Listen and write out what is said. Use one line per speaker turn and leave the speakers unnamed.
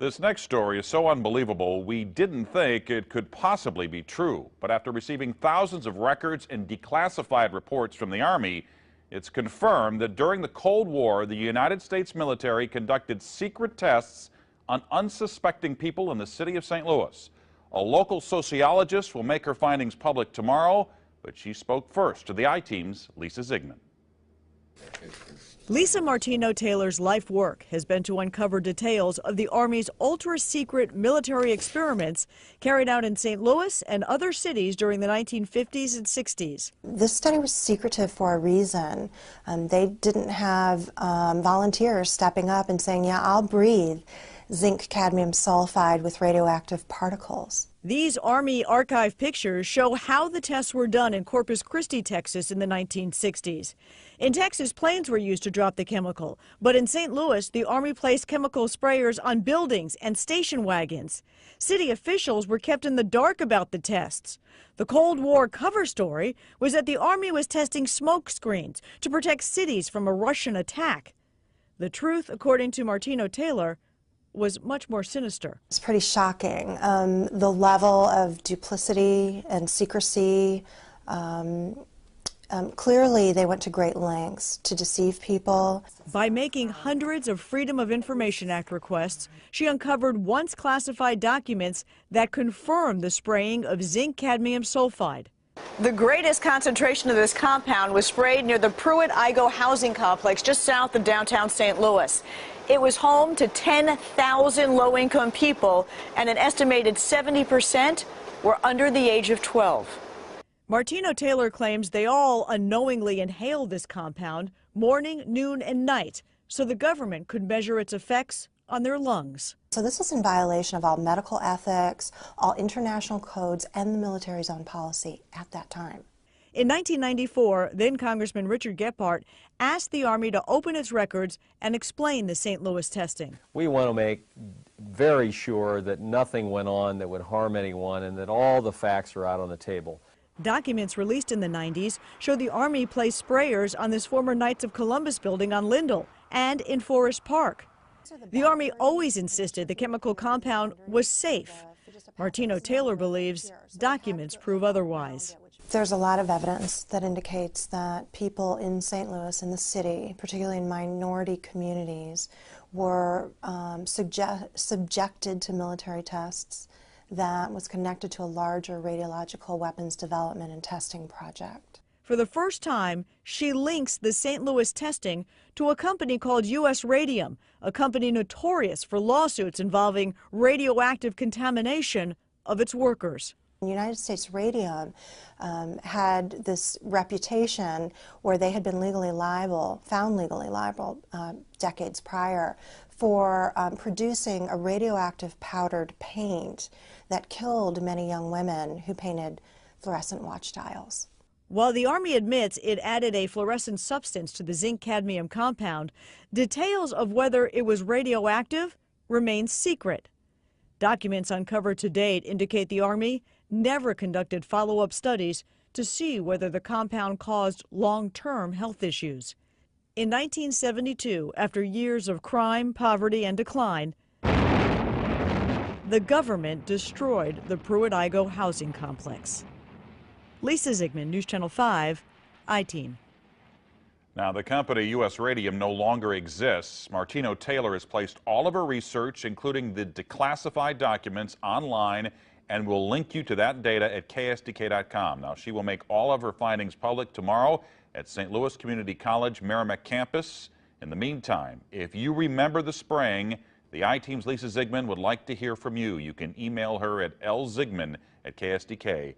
This next story is so unbelievable, we didn't think it could possibly be true. But after receiving thousands of records and declassified reports from the Army, it's confirmed that during the Cold War, the United States military conducted secret tests on unsuspecting people in the city of St. Louis. A local sociologist will make her findings public tomorrow, but she spoke first to the I-Team's Lisa Zigman.
Lisa Martino Taylor's life work has been to uncover details of the Army's ultra-secret military experiments carried out in St. Louis and other cities during the 1950s and 60s.
This study was secretive for a reason. They didn't have volunteers stepping up and saying, yeah, I'll breathe zinc cadmium sulfide with radioactive particles.
These Army archive pictures show how the tests were done in Corpus Christi, Texas in the 1960s. In Texas, planes were used to drop the chemical, but in St. Louis, the Army placed chemical sprayers on buildings and station wagons. City officials were kept in the dark about the tests. The Cold War cover story was that the Army was testing smoke screens to protect cities from a Russian attack. The truth, according to Martino Taylor, was much more sinister.
It's pretty shocking. The level of duplicity and secrecy, clearly they went to great lengths to deceive people.
By making hundreds of Freedom of Information Act requests, she uncovered once classified documents that confirmed the spraying of zinc cadmium sulfide. The greatest concentration of this compound was sprayed near the Pruitt-Igoe housing complex just south of downtown St. Louis. It was home to 10,000 low-income people, and an estimated 70% were under the age of 12. Martino Taylor claims they all unknowingly inhaled this compound morning, noon, and night so the government could measure its effects on their lungs.
So this was in violation of all medical ethics, all international codes, and the military's own policy at that time.
In 1994, then Congressman Richard Gephardt asked the Army to open its records and explain the St. Louis testing.
We want to make very sure that nothing went on that would harm anyone and that all the facts are out on the table.
Documents released in the 90s show the Army placed sprayers on this former Knights of Columbus building on Lindell and in Forest Park. The Army always insisted the chemical compound was safe. Martino Taylor believes documents prove otherwise.
There's a lot of evidence that indicates that people in St. Louis, in the city, particularly in minority communities, were subjected to military tests that was connected to a larger radiological weapons development and testing project.
For the first time, she links the St. Louis testing to a company called U.S. Radium, a company notorious for lawsuits involving radioactive contamination of its workers.
United States Radium had this reputation where they had been found legally liable decades prior for producing a radioactive powdered paint that killed many young women who painted fluorescent watch dials.
While the Army admits it added a fluorescent substance to the zinc cadmium compound, details of whether it was radioactive remain secret. Documents uncovered to date indicate the Army never conducted follow-up studies to see whether the compound caused long-term health issues. In 1972, after years of crime, poverty, and decline, the government destroyed the Pruitt-Igoe housing complex. Lisa Zigman, News Channel 5, I-Team.
Now, the company U.S. Radium no longer exists. Martino Taylor has placed all of her research, including the declassified documents, online, and will link you to that data at ksdk.com. Now, she will make all of her findings public tomorrow at St. Louis Community College Merrimack campus. In the meantime, if you remember the spraying, the I-Team's Lisa Zigman would like to hear from you. You can email her at lzigman@ksdk.com.